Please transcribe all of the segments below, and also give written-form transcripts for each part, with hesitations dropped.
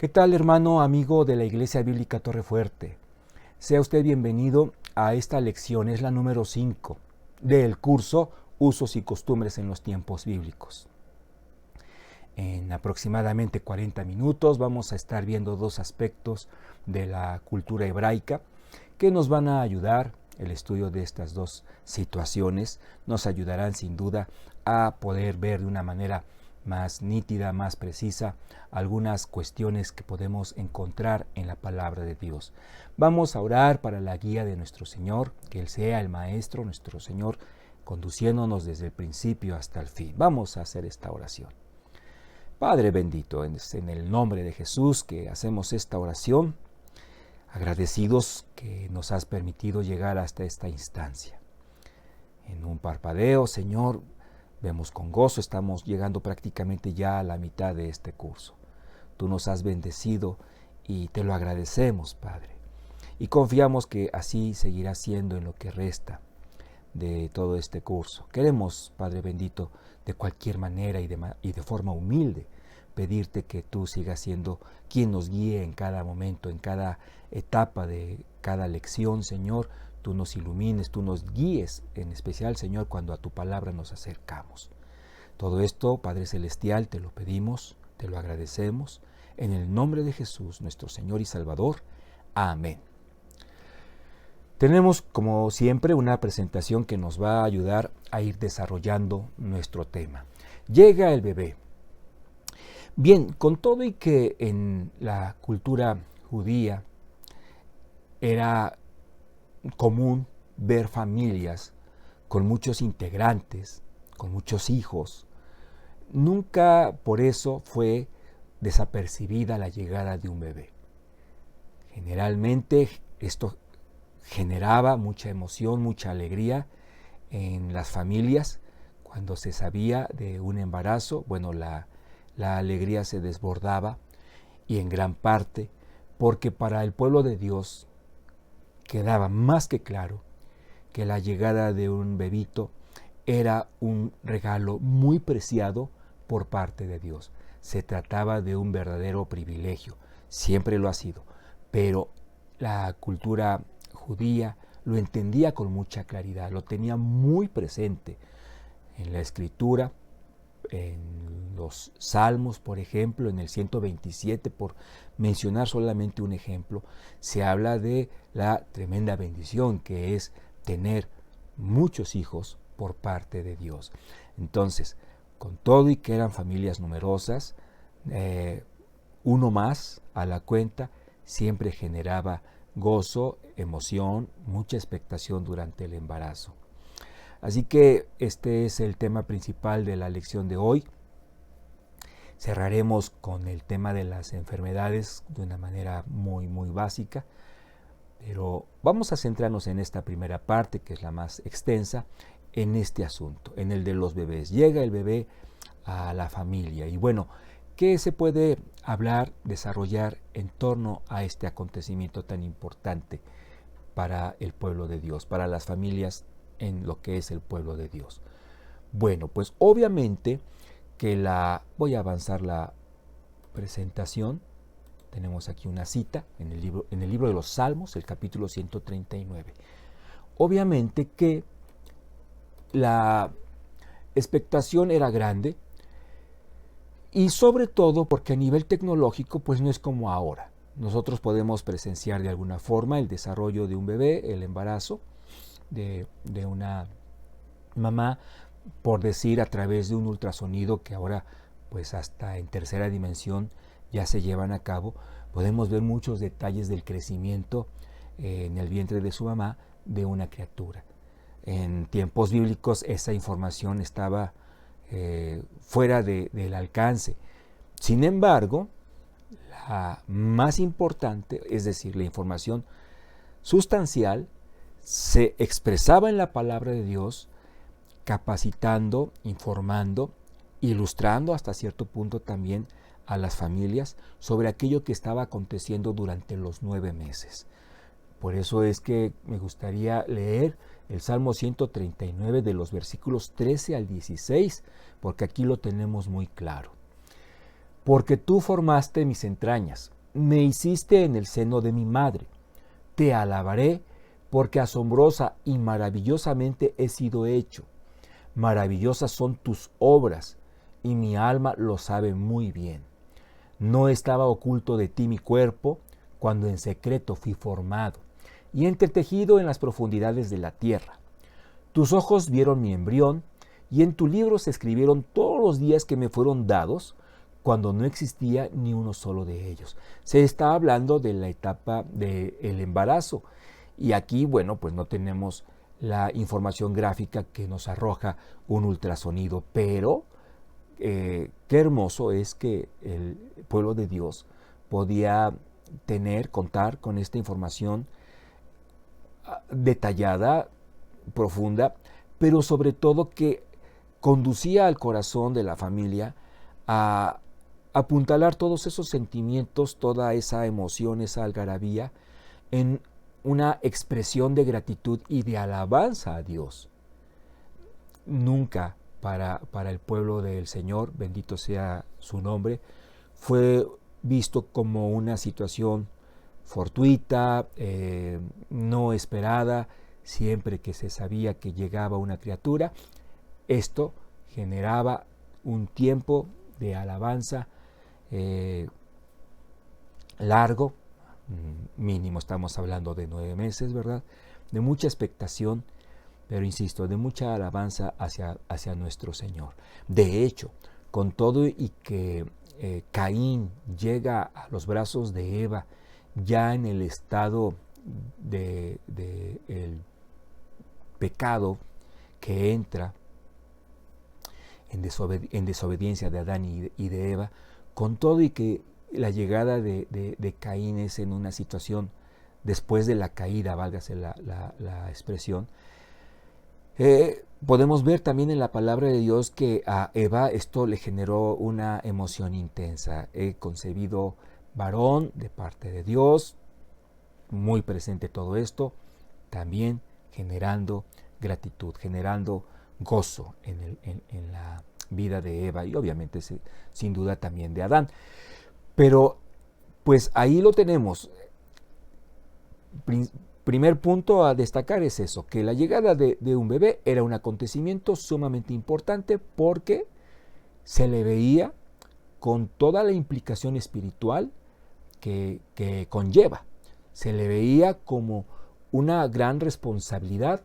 ¿Qué tal, hermano, amigo de la Iglesia Bíblica Torrefuerte? Sea usted bienvenido a esta lección, es la número 5 del curso Usos y Costumbres en los Tiempos Bíblicos. En aproximadamente 40 minutos vamos a estar viendo dos aspectos de la cultura hebraica que nos van a ayudar. El estudio de estas dos situaciones nos ayudarán sin duda a poder ver de una manera más nítida, más precisa, algunas cuestiones que podemos encontrar en la palabra de Dios. Vamos a orar para la guía de nuestro Señor, que Él sea el Maestro, nuestro Señor, conduciéndonos desde el principio hasta el fin. Vamos a hacer esta oración. Padre bendito, es en el nombre de Jesús que hacemos esta oración, agradecidos que nos has permitido llegar hasta esta instancia. En un parpadeo, Señor, vemos con gozo, estamos llegando prácticamente ya a la mitad de este curso. Tú nos has bendecido y te lo agradecemos, Padre. Y confiamos que así seguirá siendo en lo que resta de todo este curso. Queremos, Padre bendito, de cualquier manera y de forma humilde, pedirte que tú sigas siendo quien nos guíe en cada momento, en cada etapa de cada lección, Señor. Tú nos ilumines, tú nos guíes, en especial, Señor, cuando a tu palabra nos acercamos. Todo esto, Padre Celestial, te lo pedimos, te lo agradecemos, en el nombre de Jesús, nuestro Señor y Salvador. Amén. Tenemos, como siempre, una presentación que nos va a ayudar a ir desarrollando nuestro tema. Llega el bebé. Bien, con todo y que en la cultura judía era común ver familias con muchos integrantes, con muchos hijos, nunca por eso fue desapercibida la llegada de un bebé. Generalmente esto generaba mucha emoción, mucha alegría en las familias. Cuando se sabía de un embarazo, la alegría se desbordaba, y en gran parte porque para el pueblo de Dios quedaba más que claro que la llegada de un bebito era un regalo muy preciado por parte de Dios. Se trataba de un verdadero privilegio, siempre lo ha sido, pero la cultura judía lo entendía con mucha claridad, lo tenía muy presente en la Escritura, en los Salmos, por ejemplo, en el 127, por mencionar solamente un ejemplo, se habla de la tremenda bendición que es tener muchos hijos por parte de Dios. Entonces, con todo y que eran familias numerosas, uno más a la cuenta siempre generaba gozo, emoción, mucha expectación durante el embarazo. Así que este es el tema principal de la lección de hoy. Cerraremos con el tema de las enfermedades de una manera muy básica, pero vamos a centrarnos en esta primera parte, que es la más extensa, en este asunto, en el de los bebés. Llega el bebé a la familia y bueno, ¿qué se puede hablar, desarrollar en torno a este acontecimiento tan importante para el pueblo de Dios, para las familias en lo que es el pueblo de Dios? Bueno, pues obviamente que voy a avanzar la presentación. Tenemos aquí una cita en el libro de los Salmos, el capítulo 139. Obviamente que la expectación era grande, y sobre todo porque a nivel tecnológico pues no es como ahora. Nosotros podemos presenciar de alguna forma el desarrollo de un bebé, el embarazo de una mamá, por decir, a través de un ultrasonido que ahora pues hasta en tercera dimensión ya se llevan a cabo. Podemos ver muchos detalles del crecimiento en el vientre de su mamá de una criatura. En tiempos bíblicos esa información estaba fuera del alcance. Sin embargo, la más importante, es decir, la información sustancial, se expresaba en la palabra de Dios, capacitando, informando, ilustrando hasta cierto punto también a las familias sobre aquello que estaba aconteciendo durante los 9 meses. Por eso es que me gustaría leer el Salmo 139 de los versículos 13 al 16, porque aquí lo tenemos muy claro. porque tú formaste mis entrañas, me hiciste en el seno de mi madre. Te alabaré, porque asombrosa y maravillosamente he sido hecho. Maravillosas son tus obras, y mi alma lo sabe muy bien. No estaba oculto de ti mi cuerpo, cuando en secreto fui formado, y entretejido en las profundidades de la tierra. Tus ojos vieron mi embrión, y en tu libro se escribieron todos los días que me fueron dados, cuando no existía ni uno solo de ellos. Se está hablando de la etapa del embarazo, y aquí, bueno, pues no tenemos la información gráfica que nos arroja un ultrasonido, pero qué hermoso es que el pueblo de Dios podía contar con esta información detallada, profunda, pero sobre todo que conducía al corazón de la familia a apuntalar todos esos sentimientos, toda esa emoción, esa algarabía, en una expresión de gratitud y de alabanza a Dios. Nunca para el pueblo del Señor, bendito sea su nombre, fue visto como una situación fortuita, no esperada. Siempre que se sabía que llegaba una criatura, esto generaba un tiempo de alabanza largo, mínimo estamos hablando de 9 meses, ¿verdad? De mucha expectación, pero insisto, de mucha alabanza hacia nuestro Señor. De hecho, con todo y que Caín llega a los brazos de Eva ya en el estado de el pecado que entra en desobediencia de Adán y de Eva, con todo y que la llegada de Caín es en una situación después de la caída, válgase la expresión, podemos ver también en la palabra de Dios que a Eva esto le generó una emoción intensa. He concebido varón de parte de Dios, muy presente todo esto, también generando gratitud, generando gozo en la vida de Eva y obviamente sin duda también de Adán. Pero pues ahí lo tenemos. Primer punto a destacar es eso, que la llegada de un bebé era un acontecimiento sumamente importante porque se le veía con toda la implicación espiritual que conlleva. Se le veía como una gran responsabilidad,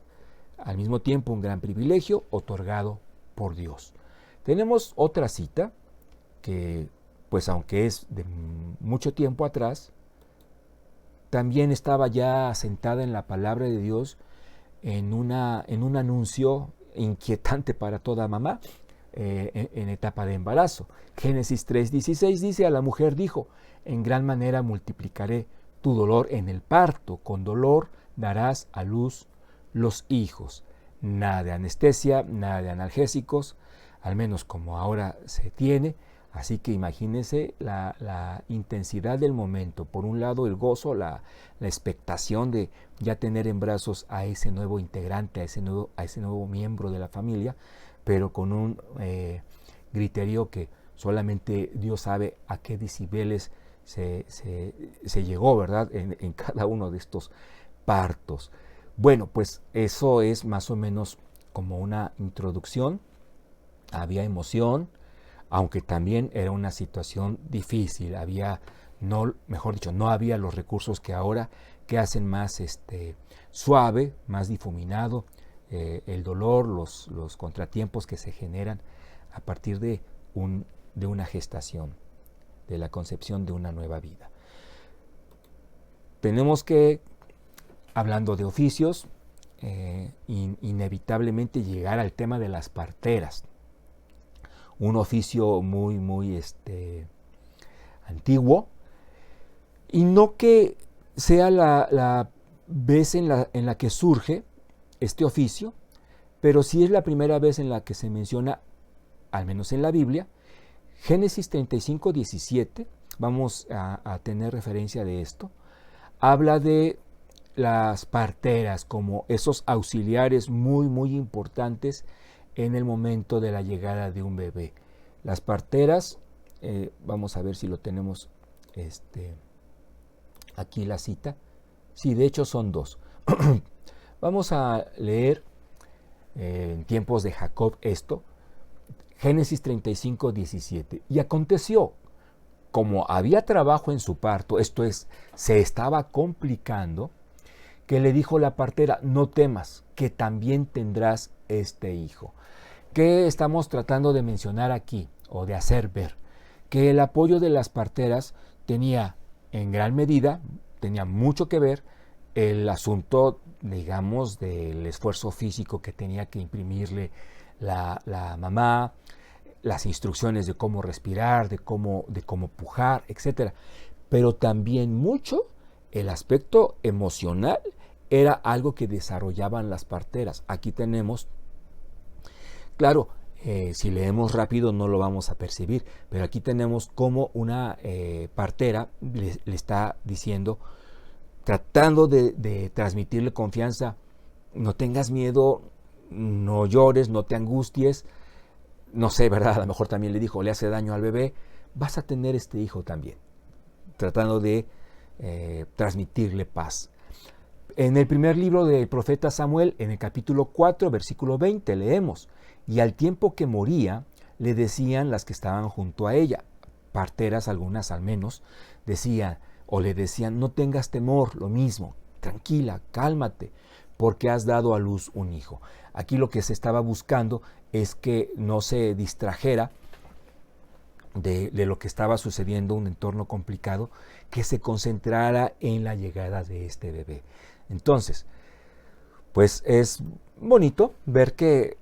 al mismo tiempo un gran privilegio otorgado por Dios. Tenemos otra cita que, pues aunque es de mucho tiempo atrás, también estaba ya asentada en la palabra de Dios en un anuncio inquietante para toda mamá en etapa de embarazo. Génesis 3:16 dice: a la mujer dijo, en gran manera multiplicaré tu dolor en el parto, con dolor darás a luz los hijos. Nada de anestesia, nada de analgésicos, al menos como ahora se tiene. Así que imagínense la intensidad del momento. Por un lado el gozo, la expectación de ya tener en brazos a ese nuevo integrante, a ese nuevo miembro de la familia, pero con un griterío que solamente Dios sabe a qué decibeles se llegó, ¿verdad? En cada uno de estos partos. Bueno, pues eso es más o menos como una introducción. Había emoción, aunque también era una situación difícil. No había los recursos que ahora, que hacen más suave, más difuminado el dolor, los contratiempos que se generan a partir de una gestación, de la concepción de una nueva vida. Tenemos que, hablando de oficios, inevitablemente llegar al tema de las parteras. Un oficio muy antiguo, y no que sea la vez en la que surge este oficio, pero sí es la primera vez en la que se menciona, al menos en la Biblia. Génesis 35:17, vamos a tener referencia de esto, habla de las parteras como esos auxiliares muy importantes en el momento de la llegada de un bebé. Las parteras vamos a ver si lo tenemos aquí la cita. Sí, de hecho son dos. Vamos a leer en tiempos de Jacob esto, Génesis 35, 17. Y aconteció, como había trabajo en su parto, esto es, se estaba complicando, que le dijo la partera, no temas, que también tendrás este hijo. ¿Qué estamos tratando de mencionar aquí o de hacer ver? Que el apoyo de las parteras tenía en gran medida, tenía mucho que ver el asunto, digamos, del esfuerzo físico que tenía que imprimirle la mamá, las instrucciones de cómo respirar, de cómo pujar, etc. Pero también mucho el aspecto emocional era algo que desarrollaban las parteras. Aquí tenemos, claro, si leemos rápido no lo vamos a percibir, pero aquí tenemos cómo una partera le está diciendo, tratando de transmitirle confianza, no tengas miedo, no llores, no te angusties, no sé, ¿verdad? A lo mejor también le dijo, le hace daño al bebé, vas a tener este hijo también, tratando de transmitirle paz. En el primer libro del profeta Samuel, en el capítulo 4, versículo 20, leemos, y al tiempo que moría, le decían las que estaban junto a ella, parteras algunas al menos, decían, o le decían, no tengas temor, lo mismo, tranquila, cálmate, porque has dado a luz un hijo. Aquí lo que se estaba buscando es que no se distrajera de lo que estaba sucediendo, un entorno complicado, que se concentrara en la llegada de este bebé. Entonces, pues es bonito ver que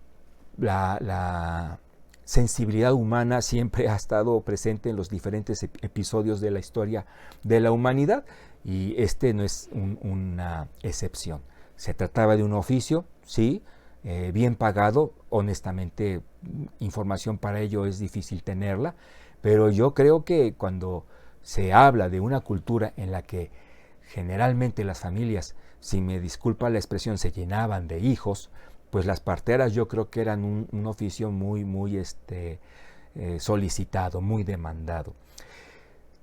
la sensibilidad humana siempre ha estado presente en los diferentes episodios de la historia de la humanidad y este no es una excepción. Se trataba de un oficio, sí, bien pagado, honestamente información para ello es difícil tenerla, pero yo creo que cuando se habla de una cultura en la que generalmente las familias, si me disculpa la expresión, se llenaban de hijos, pues las parteras yo creo que eran un oficio muy solicitado, muy demandado.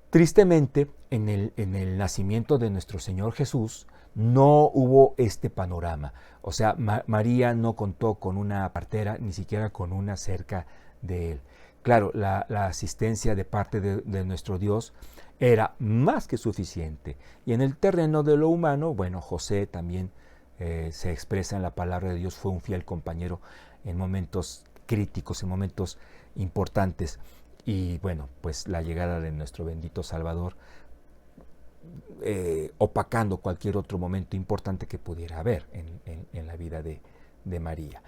Tristemente, en el nacimiento de nuestro Señor Jesús no hubo este panorama. O sea, María no contó con una partera, ni siquiera con una cerca de él. Claro, la asistencia de parte de nuestro Dios era más que suficiente. Y en el terreno de lo humano, bueno, José también se expresa en la palabra de Dios, fue un fiel compañero en momentos críticos, en momentos importantes. Y bueno, pues la llegada de nuestro bendito Salvador opacando cualquier otro momento importante que pudiera haber en la vida de María.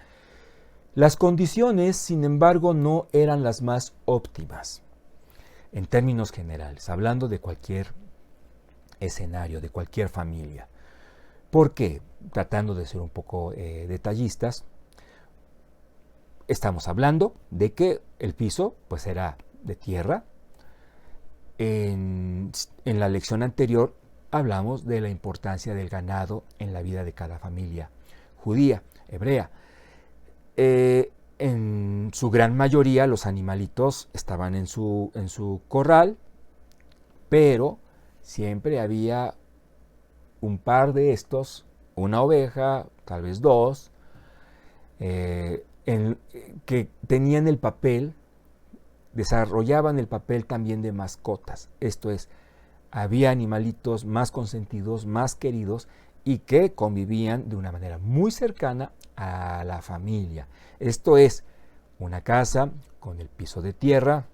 Las condiciones, sin embargo, no eran las más óptimas en términos generales, hablando de cualquier escenario, de cualquier familia. ¿Por qué? Tratando de ser un poco detallistas, estamos hablando de que el piso pues era de tierra. En la lección anterior hablamos de la importancia del ganado en la vida de cada familia judía, hebrea. En su gran mayoría los animalitos estaban en su corral, pero siempre había un par de estos, una oveja, tal vez dos, que tenían el papel, desarrollaban el papel también de mascotas. Esto es, había animalitos más consentidos, más queridos y que convivían de una manera muy cercana a la familia. Esto es, una casa con el piso de tierra,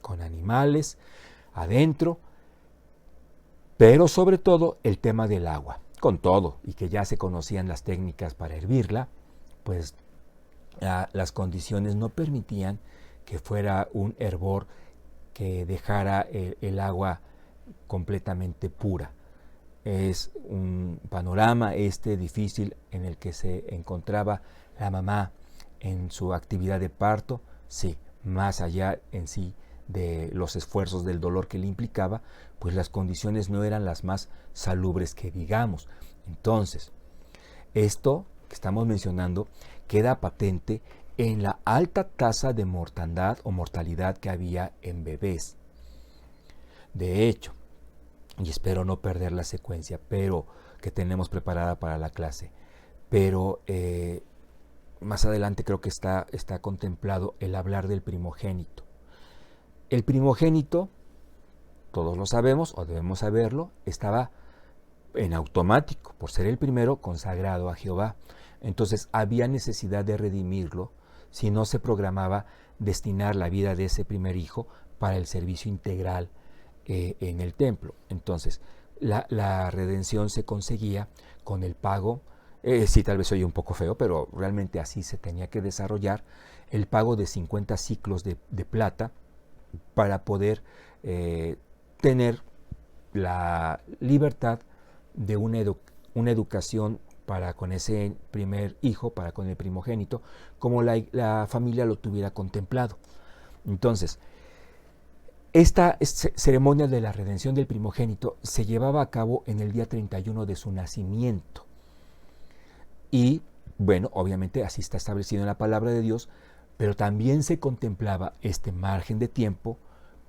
con animales adentro, pero sobre todo el tema del agua, con todo, y que ya se conocían las técnicas para hervirla, pues las condiciones no permitían que fuera un hervor que dejara el agua completamente pura. Es un panorama difícil en el que se encontraba la mamá en su actividad de parto, sí, más allá en sí de los esfuerzos del dolor que le implicaba, pues las condiciones no eran las más salubres que digamos. Entonces, esto que estamos mencionando queda patente en la alta tasa de mortandad o mortalidad que había en bebés. De hecho, y espero no perder la secuencia pero que tenemos preparada para la clase, pero más adelante creo que está contemplado el hablar del primogénito. El primogénito, todos lo sabemos o debemos saberlo, estaba en automático, por ser el primero, consagrado a Jehová. Entonces había necesidad de redimirlo si no se programaba destinar la vida de ese primer hijo para el servicio integral en el templo. Entonces la redención se conseguía con el pago, sí, tal vez oye un poco feo, pero realmente así se tenía que desarrollar, el pago de 50 ciclos de plata para poder tener la libertad de una educación para con ese primer hijo, para con el primogénito, como la familia lo tuviera contemplado. Entonces, esta ceremonia de la redención del primogénito se llevaba a cabo en el día 31 de su nacimiento. Y, bueno, obviamente así está establecido en la palabra de Dios, pero también se contemplaba este margen de tiempo,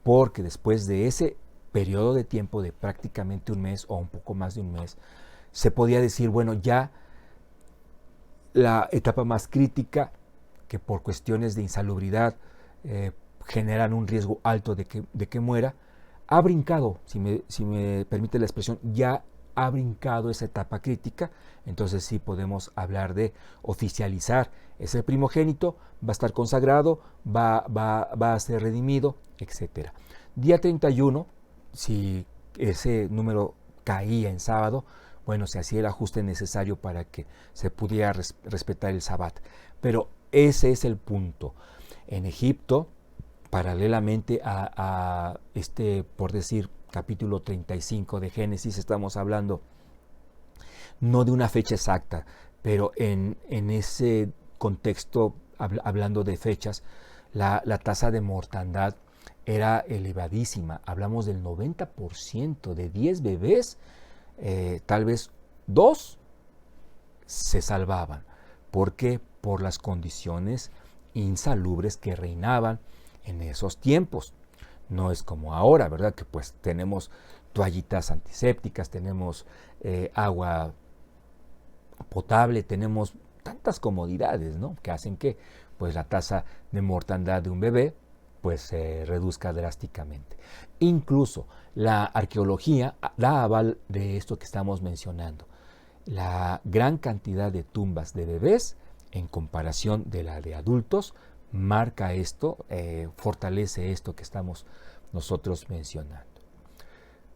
porque después de ese periodo de tiempo de prácticamente un mes o un poco más de un mes, se podía decir, bueno, ya la etapa más crítica, que por cuestiones de insalubridad generan un riesgo alto de que muera, ha brincado, si me permite la expresión, ya ha brincado esa etapa crítica. Entonces sí podemos hablar de oficializar ese primogénito, va a estar consagrado, va a ser redimido, etc. Día 31, si ese número caía en sábado, bueno, se hacía el ajuste necesario para que se pudiera respetar el Sabbat. Pero ese es el punto. En Egipto, paralelamente a este, por decir, capítulo 35 de Génesis, estamos hablando no de una fecha exacta, pero en ese contexto, hablando de fechas, la tasa de mortandad era elevadísima. Hablamos del 90%, de 10 bebés, tal vez 2 se salvaban. ¿Por qué? Por las condiciones insalubres que reinaban en esos tiempos. No es como ahora, ¿verdad? Que pues tenemos toallitas antisépticas, tenemos agua potable, tenemos tantas comodidades, ¿no? Que hacen que pues la tasa de mortandad de un bebé pues se reduzca drásticamente. Incluso la arqueología da aval de esto que estamos mencionando. La gran cantidad de tumbas de bebés en comparación de la de adultos marca esto, fortalece esto que estamos nosotros mencionando.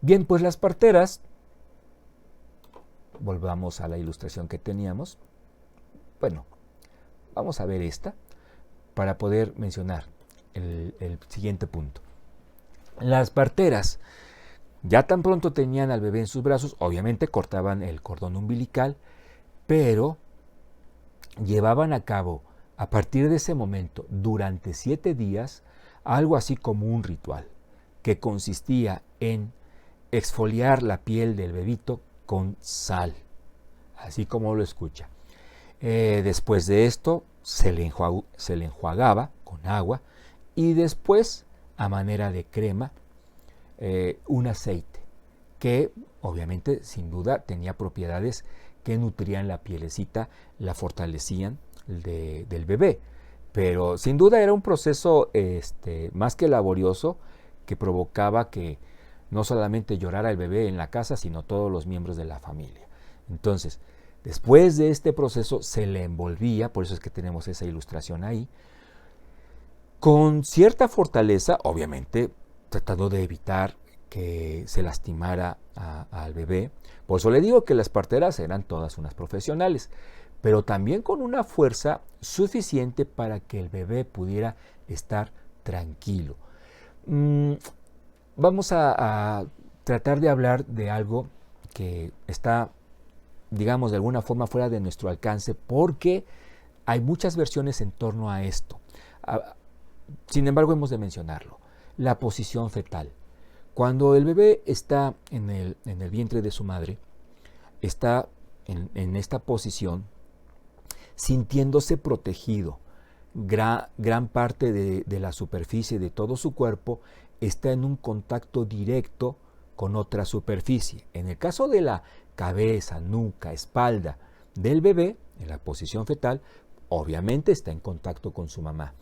Bien, pues las parteras, volvamos a la ilustración que teníamos. Bueno, vamos a ver esta para poder mencionar el siguiente punto. Las parteras, ya tan pronto tenían al bebé en sus brazos, obviamente cortaban el cordón umbilical, pero llevaban a cabo, a partir de ese momento, durante 7 días, algo así como un ritual, que consistía en exfoliar la piel del bebito con sal, así como lo escucha. Después de esto, se le enjuagaba con agua y después, a manera de crema, un aceite que obviamente sin duda tenía propiedades que nutrían la pielecita, la fortalecían del bebé, pero sin duda era un proceso más que laborioso, que provocaba que no solamente llorara el bebé en la casa, sino todos los miembros de la familia. Entonces, después de este proceso se le envolvía, por eso es que tenemos esa ilustración ahí, con cierta fortaleza, obviamente tratando de evitar que se lastimara al bebé. Por eso le digo que las parteras eran todas unas profesionales, pero también con una fuerza suficiente para que el bebé pudiera estar tranquilo. Vamos a tratar de hablar de algo que está, digamos, de alguna forma fuera de nuestro alcance, porque hay muchas versiones en torno a esto. Sin embargo, hemos de mencionarlo. La posición fetal. Cuando el bebé está en el vientre de su madre, está en esta posición, sintiéndose protegido, gran parte de la superficie de todo su cuerpo está en un contacto directo con otra superficie. En el caso de la cabeza, nuca, espalda del bebé, en la posición fetal, obviamente está en contacto con su mamá.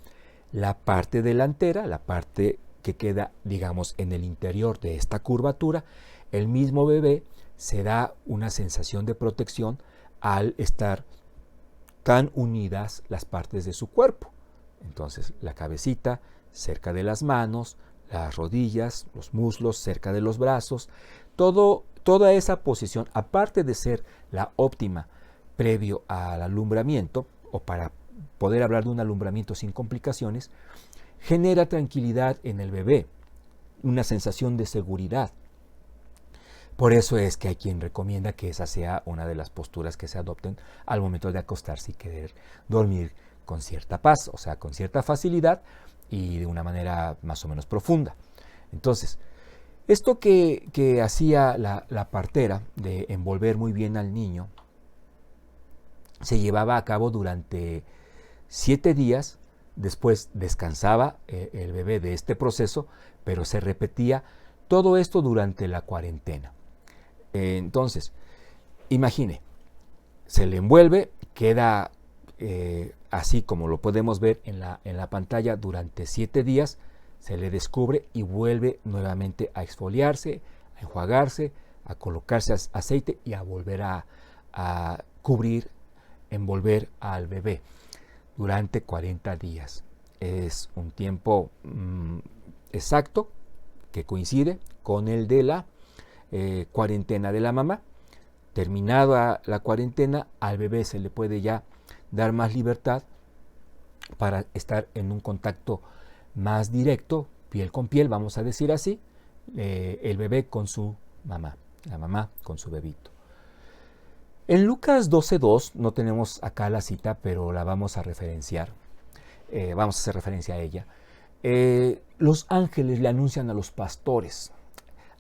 La parte delantera, la parte que queda, digamos, en el interior de esta curvatura, el mismo bebé se da una sensación de protección al estar tan unidas las partes de su cuerpo. Entonces, la cabecita cerca de las manos, las rodillas, los muslos cerca de los brazos, toda esa posición, aparte de ser la óptima previo al alumbramiento, o para poder hablar de un alumbramiento sin complicaciones, genera tranquilidad en el bebé, una sensación de seguridad. Por eso es que hay quien recomienda que esa sea una de las posturas que se adopten al momento de acostarse y querer dormir con cierta paz, o sea, con cierta facilidad y de una manera más o menos profunda. Entonces, esto que hacía la partera de envolver muy bien al niño, se llevaba a cabo durante 7 días, después descansaba el bebé de este proceso, pero se repetía todo esto durante la cuarentena. Entonces, imagine, se le envuelve, queda así como lo podemos ver en la pantalla durante 7 días, se le descubre y vuelve nuevamente a exfoliarse, a enjuagarse, a colocarse aceite y a volver a cubrir, envolver al bebé durante 40 días. Es un tiempo exacto que coincide con el de la cuarentena de la mamá. Terminada la cuarentena, al bebé se le puede ya dar más libertad para estar en un contacto más directo, piel con piel, vamos a decir así, el bebé con su mamá, la mamá con su bebito. En Lucas 12:2, no tenemos acá la cita, pero la vamos a referenciar, vamos a hacer referencia a ella. Los ángeles le anuncian a los pastores,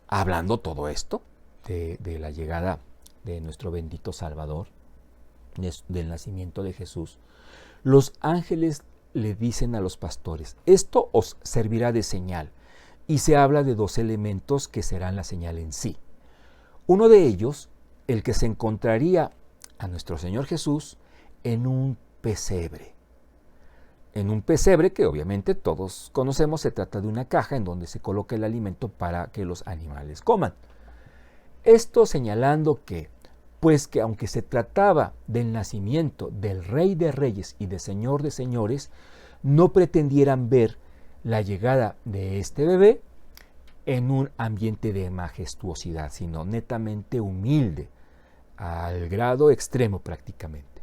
hablando todo esto de la llegada de nuestro bendito Salvador, del nacimiento de Jesús. Los ángeles le dicen a los pastores: esto os servirá de señal. Y se habla de 2 elementos que serán la señal en sí. Uno de ellos, el que se encontraría a nuestro Señor Jesús en un pesebre. En un pesebre que obviamente todos conocemos, se trata de una caja en donde se coloca el alimento para que los animales coman. Esto señalando que, pues que aunque se trataba del nacimiento del Rey de Reyes y de Señor de Señores, no pretendieran ver la llegada de este bebé en un ambiente de majestuosidad, sino netamente humilde, al grado extremo prácticamente.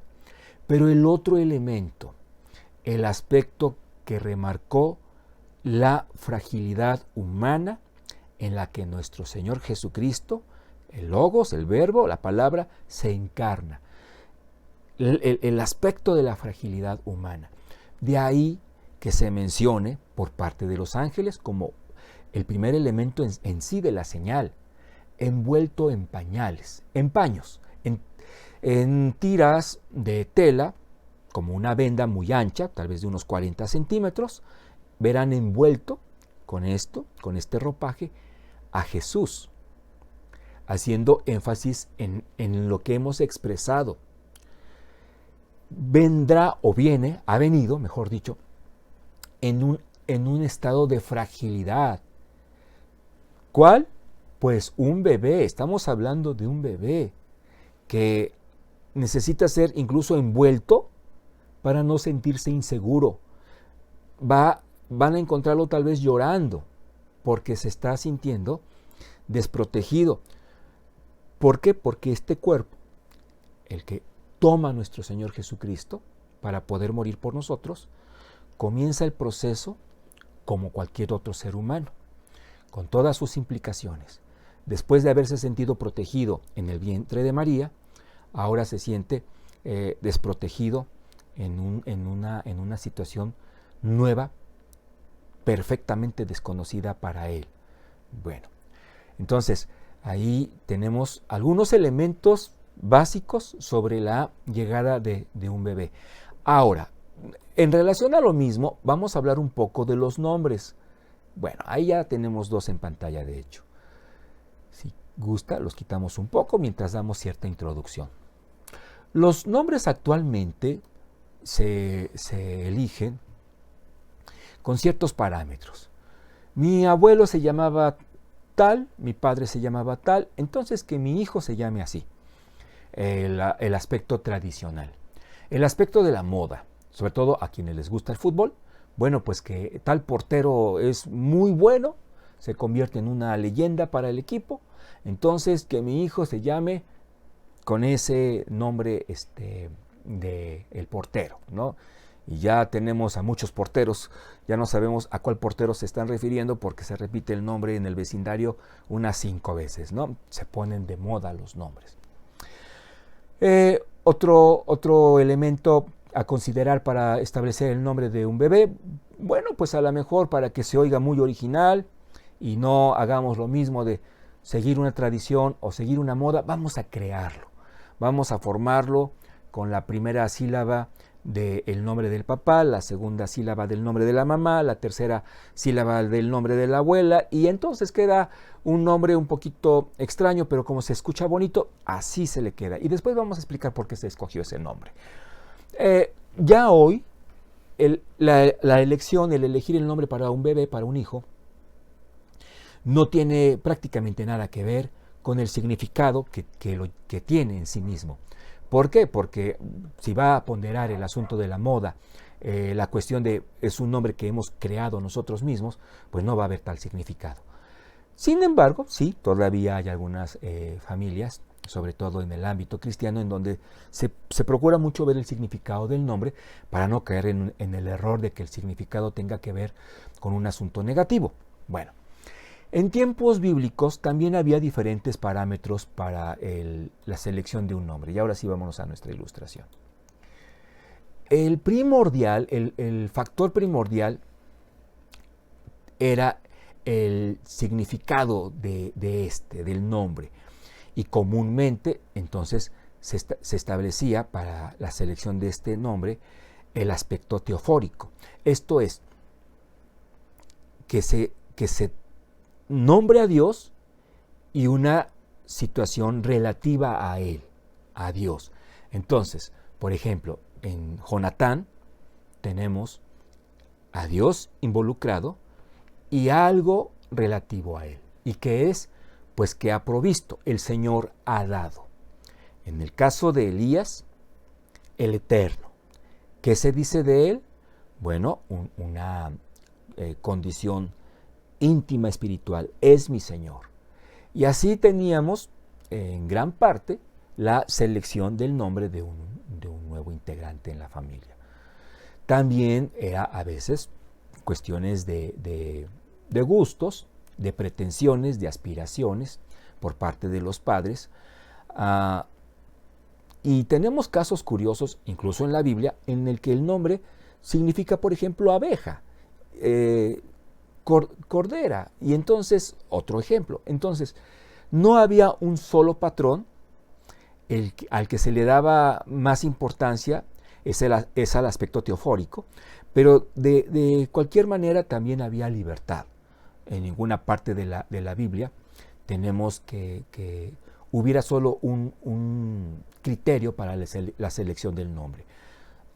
Pero el otro elemento, el aspecto que remarcó la fragilidad humana en la que nuestro Señor Jesucristo, el Logos, el Verbo, la palabra, se encarna. El aspecto de la fragilidad humana. De ahí que se mencione por parte de los ángeles como el primer elemento en sí de la señal, envuelto en pañales, en paños, en tiras de tela, como una venda muy ancha, tal vez de unos 40 centímetros, verán envuelto con este ropaje, a Jesús, haciendo énfasis en lo que hemos expresado. Vendrá o viene, ha venido, mejor dicho, en un estado de fragilidad. ¿Cuál? Pues un bebé, estamos hablando de un bebé que necesita ser incluso envuelto para no sentirse inseguro. Van a encontrarlo tal vez llorando porque se está sintiendo desprotegido. ¿Por qué? Porque este cuerpo, el que toma nuestro Señor Jesucristo para poder morir por nosotros, comienza el proceso como cualquier otro ser humano, con todas sus implicaciones. Después de haberse sentido protegido en el vientre de María, ahora se siente desprotegido en una situación nueva, perfectamente desconocida para él. Bueno, entonces ahí tenemos algunos elementos básicos sobre la llegada de un bebé. Ahora, En relación a lo mismo, vamos a hablar un poco de los nombres. Bueno, ahí ya tenemos dos en pantalla, de hecho. Si gusta, los quitamos un poco mientras damos cierta introducción. Los nombres actualmente se eligen con ciertos parámetros. Mi abuelo se llamaba tal, mi padre se llamaba tal, entonces que mi hijo se llame así. El aspecto tradicional. El aspecto de la moda, sobre todo a quienes les gusta el fútbol, bueno, pues que tal portero es muy bueno, se convierte en una leyenda para el equipo, entonces que mi hijo se llame con ese nombre de el portero, ¿no? Y ya tenemos a muchos porteros, ya no sabemos a cuál portero se están refiriendo porque se repite el nombre en el vecindario unas 5 veces, ¿no? Se ponen de moda los nombres. Otro elemento a considerar para establecer el nombre de un bebé, bueno, pues a lo mejor para que se oiga muy original y no hagamos lo mismo de seguir una tradición o seguir una moda, vamos a crearlo, vamos a formarlo con la primera sílaba del nombre del papá, la segunda sílaba del nombre de la mamá, la tercera sílaba del nombre de la abuela, y entonces queda un nombre un poquito extraño, pero como se escucha bonito, así se le queda. Y después vamos a explicar por qué se escogió ese nombre. Ya hoy, la elección, el elegir el nombre para un bebé, para un hijo, no tiene prácticamente nada que ver con el significado que tiene en sí mismo. ¿Por qué? Porque si va a ponderar el asunto de la moda, la cuestión de es un nombre que hemos creado nosotros mismos, pues no va a haber tal significado. Sin embargo, sí, todavía hay algunas familias, sobre todo en el ámbito cristiano, en donde se procura mucho ver el significado del nombre para no caer en el error de que el significado tenga que ver con un asunto negativo. Bueno, en tiempos bíblicos también había diferentes parámetros para la selección de un nombre. Y ahora sí vámonos a nuestra ilustración. El factor primordial era el significado del nombre. Y comúnmente entonces se establecía para la selección de este nombre el aspecto teofórico. Esto es, que se nombre a Dios y una situación relativa a Él, a Dios. Entonces, por ejemplo, en Jonatán tenemos a Dios involucrado y algo relativo a Él. ¿Y qué es? Pues que ha provisto, el Señor ha dado. En el caso de Elías, el Eterno. ¿Qué se dice de Él? Bueno, una condición íntima espiritual, es mi Señor. Y así teníamos en gran parte la selección del nombre de un nuevo integrante en la familia. También era a veces cuestiones de gustos, de pretensiones, de aspiraciones por parte de los padres. Y tenemos casos curiosos, incluso en la Biblia, en el que el nombre significa, por ejemplo, abeja, cordera. Y entonces, otro ejemplo. Entonces, no había un solo patrón. Al que se le daba más importancia es al aspecto teofórico, pero de cualquier manera también había libertad. En ninguna parte de la Biblia tenemos que hubiera solo un criterio para la selección del nombre.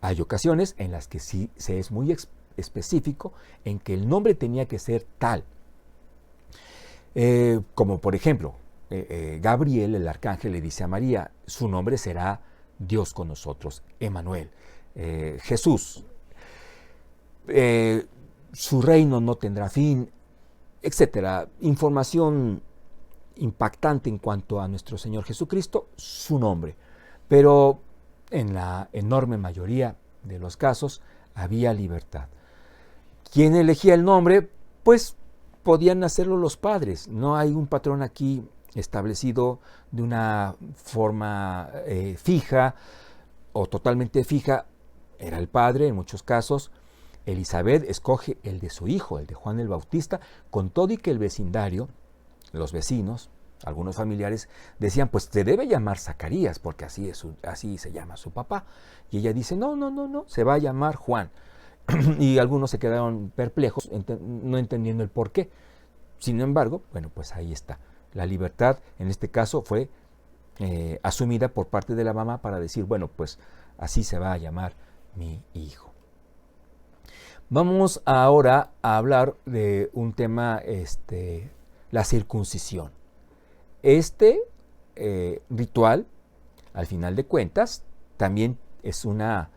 Hay ocasiones en las que sí se es muy específico en que el nombre tenía que ser tal. Como por ejemplo, Gabriel, el arcángel, le dice a María, su nombre será Dios con nosotros, Emmanuel. Jesús, su reino no tendrá fin, etcétera. Información impactante en cuanto a nuestro Señor Jesucristo, su nombre. Pero en la enorme mayoría de los casos había libertad. ¿Quién elegía el nombre? Pues podían hacerlo los padres. No hay un patrón aquí establecido de una forma fija o totalmente fija. Era el padre en muchos casos. Elizabeth escoge el de su hijo, el de Juan el Bautista, con todo y que el vecindario, los vecinos, Algunos familiares decían, pues se debe llamar Zacarías, porque así se llama su papá. Y ella dice, no, no, no, no, se va a llamar Juan. Y algunos se quedaron perplejos, no entendiendo el por qué. Sin embargo, bueno, pues ahí está. La libertad, en este caso, fue asumida por parte de la mamá para decir, bueno, pues así se va a llamar mi hijo. Vamos ahora a hablar de un tema, la circuncisión. Este ritual, al final de cuentas, también es una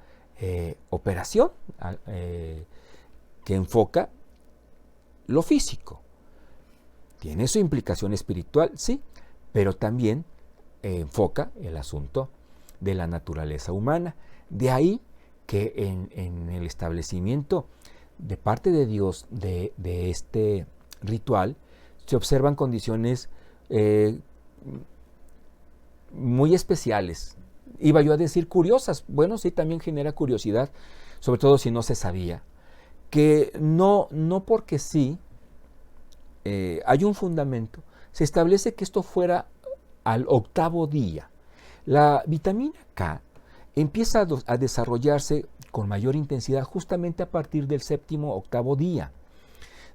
operación que enfoca lo físico. Tiene su implicación espiritual, sí, pero también enfoca el asunto de la naturaleza humana. De ahí que en el establecimiento de parte de Dios de este ritual se observan condiciones muy especiales. Iba yo a decir curiosas. Bueno, sí, también genera curiosidad, sobre todo si no se sabía. Que no porque sí, hay un fundamento. Se establece que esto fuera al 8º día. La vitamina K empieza a desarrollarse con mayor intensidad justamente a partir del 7º, 8º día.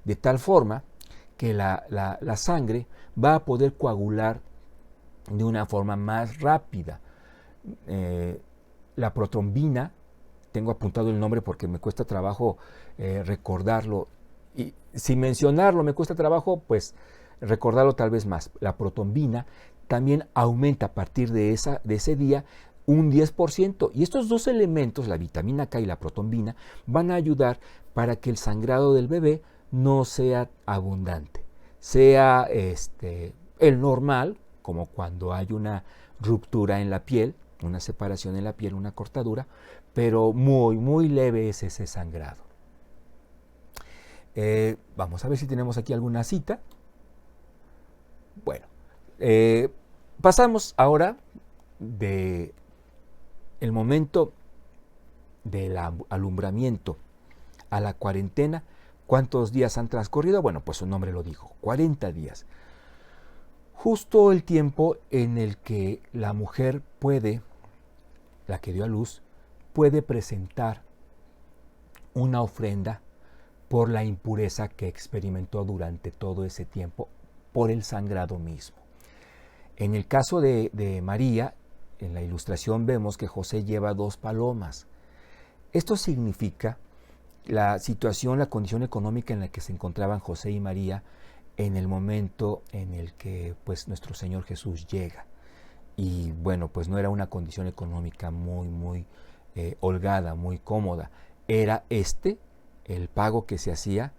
De tal forma que la sangre va a poder coagular de una forma más rápida. La protrombina, tengo apuntado el nombre porque me cuesta trabajo recordarlo, y sin mencionarlo me cuesta trabajo, pues recordarlo tal vez más. La protrombina también aumenta a partir de ese día un 10%, y estos dos elementos, la vitamina K y la protrombina, van a ayudar para que el sangrado del bebé no sea abundante, sea el normal, como cuando hay una ruptura en la piel, una separación en la piel, una cortadura, pero muy, muy leve es ese sangrado. Vamos a ver si tenemos aquí alguna cita. Bueno, pasamos ahora de el momento del alumbramiento a la cuarentena. ¿Cuántos días han transcurrido? Bueno, pues su nombre lo dijo, 40 días. Justo el tiempo en el que la mujer puede, la que dio a luz, puede presentar una ofrenda por la impureza que experimentó durante todo ese tiempo, por el sangrado mismo. En el caso de María, en la ilustración vemos que José lleva 2 palomas. Esto significa la situación, la condición económica en la que se encontraban José y María en el momento en el que pues nuestro Señor Jesús llega. Y bueno, pues no era una condición económica muy holgada, muy cómoda. Era el pago que se hacía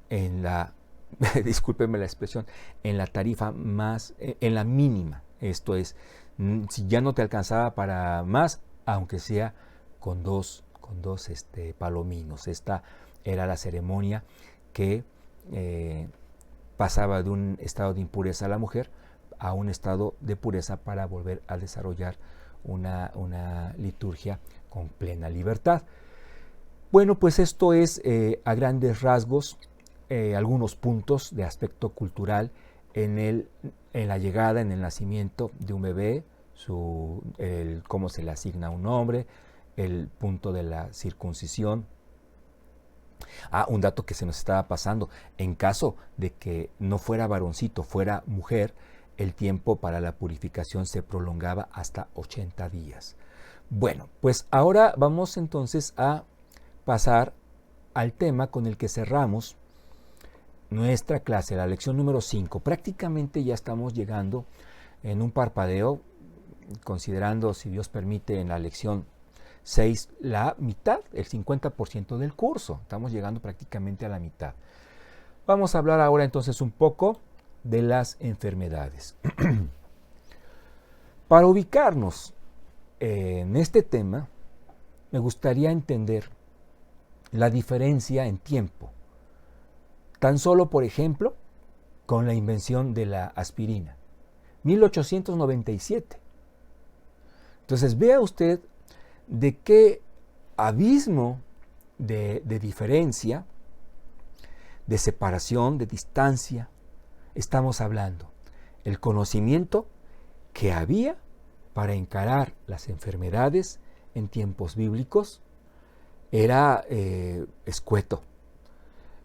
en la, discúlpenme la expresión, en la tarifa más, en la mínima. Esto es, si ya no te alcanzaba para más, aunque sea con dos palominos. Esta era la ceremonia que pasaba de un estado de impureza a la mujer a un estado de pureza para volver a desarrollar una liturgia con plena libertad. Bueno, pues esto es a grandes rasgos algunos puntos de aspecto cultural en la llegada, en el nacimiento de un bebé, cómo se le asigna un nombre, el punto de la circuncisión. Un dato que se nos estaba pasando: en caso de que no fuera varoncito, fuera mujer, el tiempo para la purificación se prolongaba hasta 80 días. Bueno, pues ahora vamos entonces a pasar al tema con el que cerramos nuestra clase, la lección número 5. Prácticamente ya estamos llegando en un parpadeo, considerando, si Dios permite, en la lección 6, la mitad, el 50% del curso. Estamos llegando prácticamente a la mitad. Vamos a hablar ahora entonces un poco de las enfermedades. Para ubicarnos en este tema, me gustaría entender la diferencia en tiempo. Tan solo, por ejemplo, con la invención de la aspirina, 1897. Entonces, vea usted de qué abismo de diferencia, de separación, de distancia, estamos hablando. El conocimiento que había para encarar las enfermedades en tiempos bíblicos era escueto.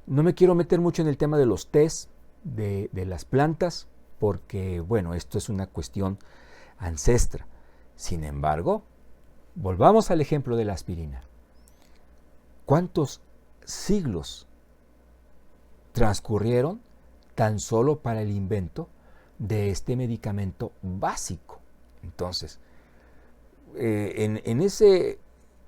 No me quiero meter mucho en el tema de los tés, de las plantas, porque, bueno, esto es una cuestión ancestra. Sin embargo, volvamos al ejemplo de la aspirina. ¿Cuántos siglos transcurrieron tan solo para el invento de este medicamento básico? Entonces, en ese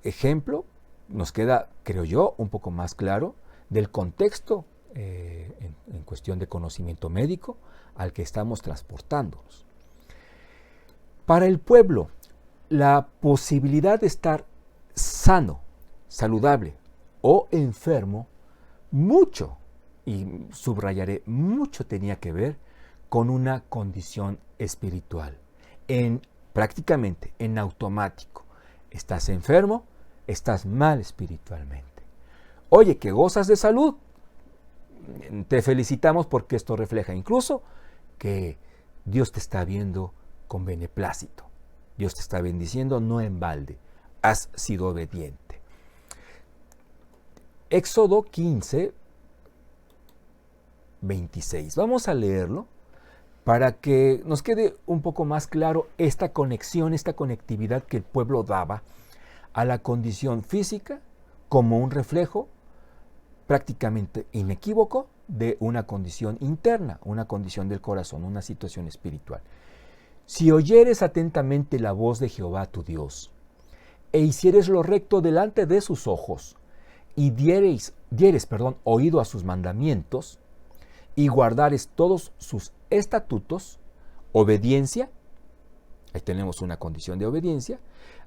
ejemplo nos queda, creo yo, un poco más claro del contexto en cuestión de conocimiento médico al que estamos transportándonos. Para el pueblo, la posibilidad de estar sano, saludable o enfermo, mucho, y subrayaré, mucho tenía que ver con una condición espiritual. Prácticamente en automático. Estás enfermo, estás mal espiritualmente. Oye, que gozas de salud. Te felicitamos porque esto refleja incluso que Dios te está viendo con beneplácito. Dios te está bendiciendo no en balde. Has sido obediente. Éxodo 15, 26. Vamos a leerlo para que nos quede un poco más claro esta conexión, esta conectividad que el pueblo daba a la condición física como un reflejo prácticamente inequívoco de una condición interna, una condición del corazón, una situación espiritual. Si oyeres atentamente la voz de Jehová tu Dios, e hicieres lo recto delante de sus ojos, y dieres oído a sus mandamientos, y guardares todos sus estatutos, obediencia, ahí tenemos una condición de obediencia,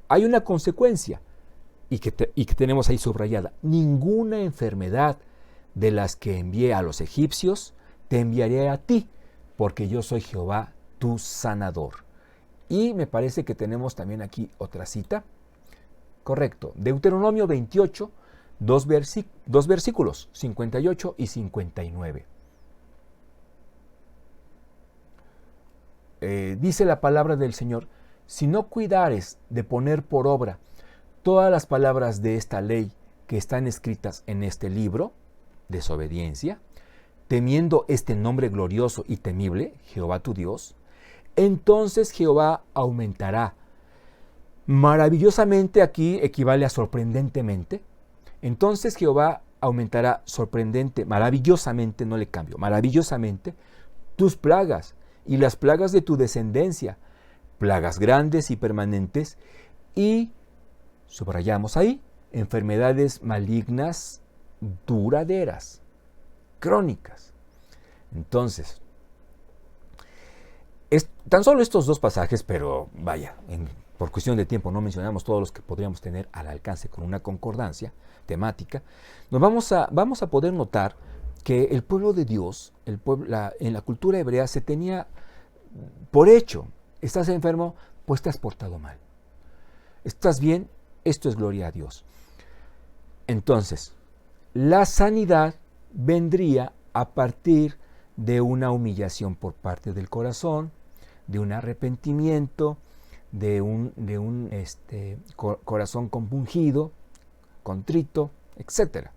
hay una consecuencia, y que tenemos ahí subrayada: ninguna enfermedad de las que envié a los egipcios te enviaré a ti, porque yo soy Jehová tu sanador. Y me parece que tenemos también aquí otra cita. Correcto, Deuteronomio 28, dos versículos, 58 y 59. Dice la palabra del Señor: si no cuidares de poner por obra todas las palabras de esta ley que están escritas en este libro, desobediencia, temiendo este nombre glorioso y temible, Jehová tu Dios, entonces Jehová aumentará. Maravillosamente aquí equivale a sorprendentemente. Entonces Jehová aumentará maravillosamente, no le cambio, maravillosamente, tus plagas y las plagas de tu descendencia, plagas grandes y permanentes, y, subrayamos ahí, enfermedades malignas duraderas, crónicas. Entonces, tan solo estos dos pasajes, pero vaya, por cuestión de tiempo no mencionamos todos los que podríamos tener al alcance con una concordancia temática, nos vamos a poder notar que el pueblo de Dios, en la cultura hebrea se tenía por hecho: estás enfermo, pues te has portado mal. Estás bien, esto es gloria a Dios. Entonces, la sanidad vendría a partir de una humillación por parte del corazón, de un arrepentimiento, de un corazón compungido, contrito, etc.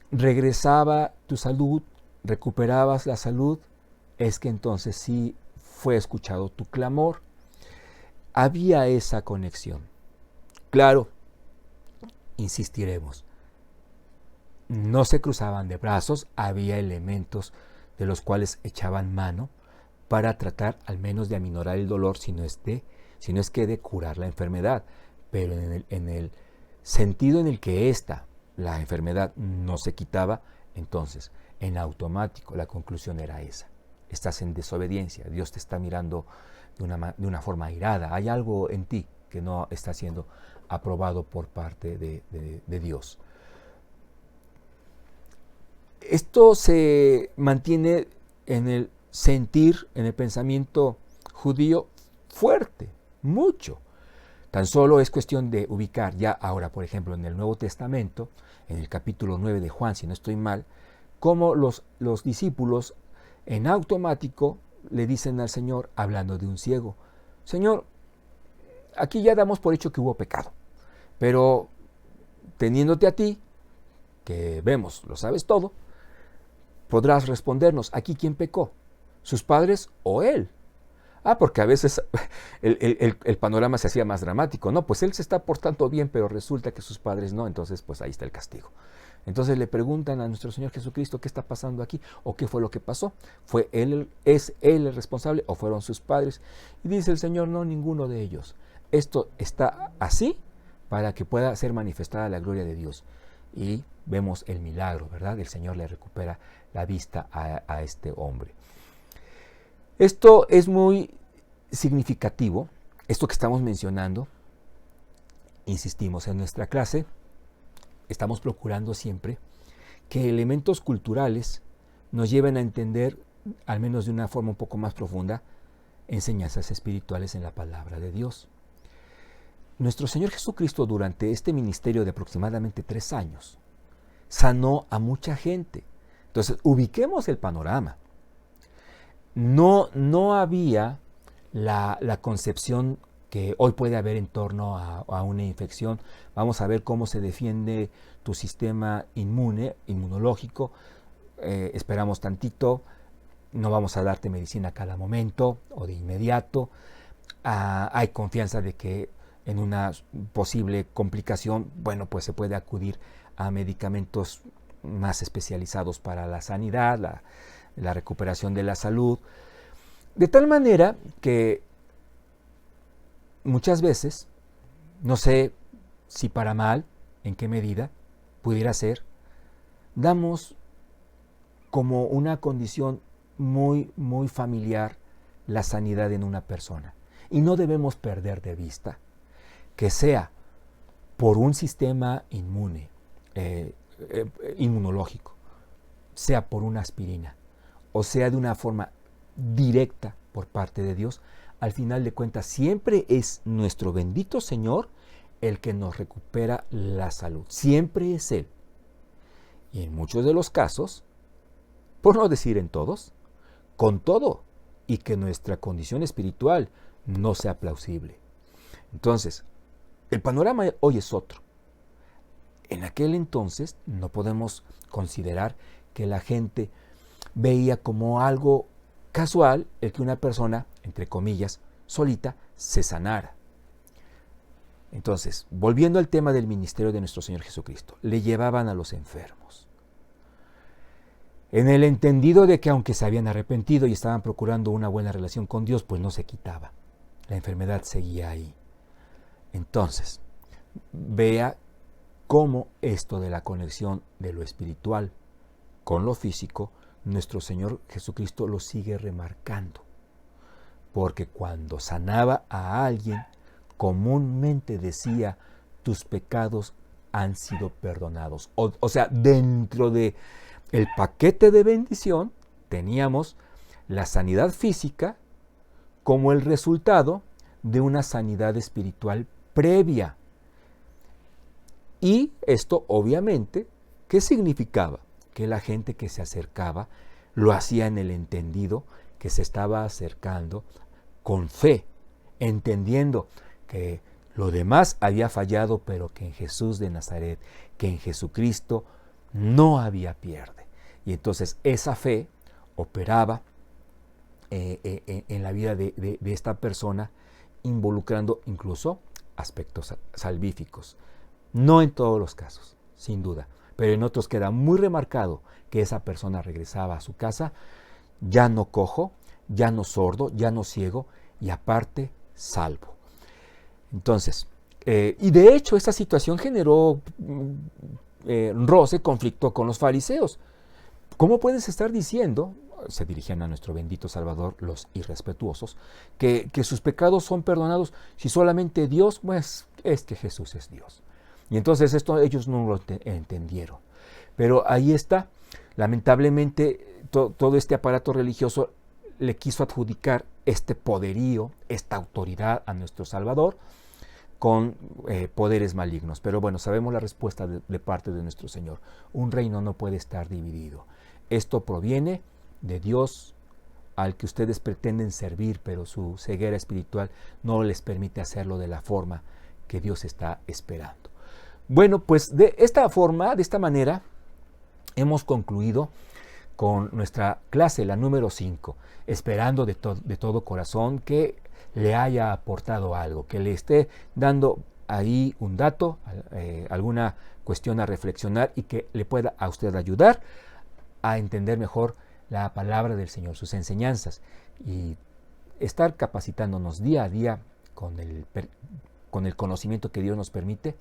Regresaba tu salud, recuperabas la salud, es que entonces sí fue escuchado tu clamor. Había esa conexión. Claro, insistiremos, no se cruzaban de brazos, había elementos de los cuales echaban mano para tratar al menos de aminorar el dolor, si no es que de curar la enfermedad, pero en el sentido en el que la enfermedad no se quitaba, entonces en automático la conclusión era esa: estás en desobediencia, Dios te está mirando de una forma airada, hay algo en ti que no está siendo aprobado por parte de Dios. Esto se mantiene en el sentir, en el pensamiento judío fuerte, mucho. Tan solo es cuestión de ubicar ya ahora, por ejemplo, en el Nuevo Testamento, en el capítulo 9 de Juan, si no estoy mal, cómo los discípulos en automático le dicen al Señor, hablando de un ciego, Señor, aquí ya damos por hecho que hubo pecado, pero teniéndote a ti, que vemos, lo sabes todo, podrás respondernos, ¿aquí quién pecó? ¿Sus padres o él? Porque a veces el panorama se hacía más dramático. No, pues él se está portando bien, pero resulta que sus padres no, entonces pues ahí está el castigo. Entonces le preguntan a nuestro Señor Jesucristo qué está pasando aquí o qué fue lo que pasó. ¿Es él el responsable o fueron sus padres? Y dice el Señor, no, ninguno de ellos. Esto está así para que pueda ser manifestada la gloria de Dios. Y vemos el milagro, ¿verdad? El Señor le recupera la vista a este hombre. Esto es muy significativo, esto que estamos mencionando. Insistimos en nuestra clase, estamos procurando siempre que elementos culturales nos lleven a entender, al menos de una forma un poco más profunda, enseñanzas espirituales en la palabra de Dios. Nuestro Señor Jesucristo, durante este ministerio de aproximadamente 3 años, sanó a mucha gente. Entonces, ubiquemos el panorama. No había la concepción que hoy puede haber en torno a una infección. Vamos a ver cómo se defiende tu sistema inmunológico. Esperamos tantito. No vamos a darte medicina a cada momento o de inmediato. Hay confianza de que en una posible complicación, bueno, pues se puede acudir a medicamentos más especializados para la sanidad, la recuperación de la salud, de tal manera que muchas veces, no sé si para mal, en qué medida pudiera ser, damos como una condición muy, muy familiar la sanidad en una persona. Y no debemos perder de vista que sea por un sistema inmunológico, sea por una aspirina, o sea de una forma directa por parte de Dios, al final de cuentas siempre es nuestro bendito Señor el que nos recupera la salud. Siempre es Él. Y en muchos de los casos, por no decir en todos, con todo, y que nuestra condición espiritual no sea plausible. Entonces, el panorama hoy es otro. En aquel entonces no podemos considerar que la gente veía como algo casual el que una persona, entre comillas, solita, se sanara. Entonces, volviendo al tema del ministerio de nuestro Señor Jesucristo, le llevaban a los enfermos. En el entendido de que aunque se habían arrepentido y estaban procurando una buena relación con Dios, pues no se quitaba. La enfermedad seguía ahí. Entonces, vea cómo esto de la conexión de lo espiritual con lo físico, nuestro Señor Jesucristo lo sigue remarcando. Porque cuando sanaba a alguien, comúnmente decía, tus pecados han sido perdonados. O sea, dentro de el paquete de bendición teníamos la sanidad física como el resultado de una sanidad espiritual previa. Y esto, obviamente, ¿qué significaba? Que la gente que se acercaba lo hacía en el entendido que se estaba acercando con fe, entendiendo que lo demás había fallado, pero que en Jesús de Nazaret, que en Jesucristo no había pierde. Y entonces esa fe operaba en la vida de esta persona, involucrando incluso aspectos salvíficos. No en todos los casos, sin duda, pero en otros queda muy remarcado que esa persona regresaba a su casa ya no cojo, ya no sordo, ya no ciego y aparte salvo. Entonces, y de hecho esta situación generó roce, conflicto con los fariseos. ¿Cómo puedes estar diciendo, se dirigían a nuestro bendito Salvador los irrespetuosos, que sus pecados son perdonados si solamente Dios, pues es que Jesús es Dios? Y entonces esto ellos no lo entendieron. Pero ahí está, lamentablemente todo este aparato religioso le quiso adjudicar este poderío, esta autoridad a nuestro Salvador con poderes malignos. Pero bueno, sabemos la respuesta de parte de nuestro Señor. Un reino no puede estar dividido. Esto proviene de Dios al que ustedes pretenden servir, pero su ceguera espiritual no les permite hacerlo de la forma que Dios está esperando. Bueno, pues de esta forma, de esta manera, hemos concluido con nuestra clase, la número 5, esperando de todo corazón que le haya aportado algo, que le esté dando ahí un dato, alguna cuestión a reflexionar y que le pueda a usted ayudar a entender mejor la palabra del Señor, sus enseñanzas, y estar capacitándonos día a día con el conocimiento que Dios nos permite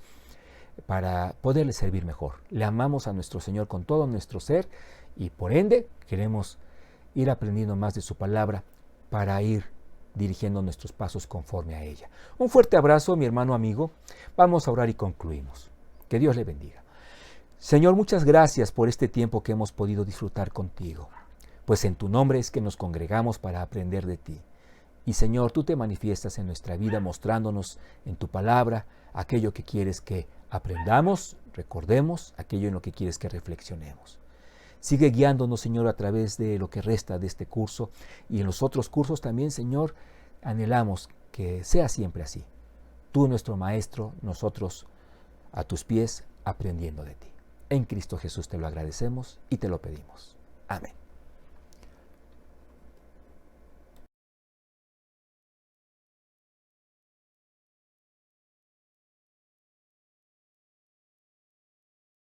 para poderle servir mejor. Le amamos a nuestro Señor con todo nuestro ser y por ende queremos ir aprendiendo más de su palabra para ir dirigiendo nuestros pasos conforme a ella. Un fuerte abrazo, mi hermano amigo. Vamos a orar y concluimos. Que Dios le bendiga. Señor, muchas gracias por este tiempo que hemos podido disfrutar contigo, pues en tu nombre es que nos congregamos para aprender de ti. Y Señor, tú te manifiestas en nuestra vida mostrándonos en tu palabra aquello que quieres que aprendamos, recordemos, aquello en lo que quieres que reflexionemos. Sigue guiándonos, Señor, a través de lo que resta de este curso y en los otros cursos también, Señor, anhelamos que sea siempre así. Tú, nuestro Maestro, nosotros a tus pies aprendiendo de ti. En Cristo Jesús te lo agradecemos y te lo pedimos. Amén.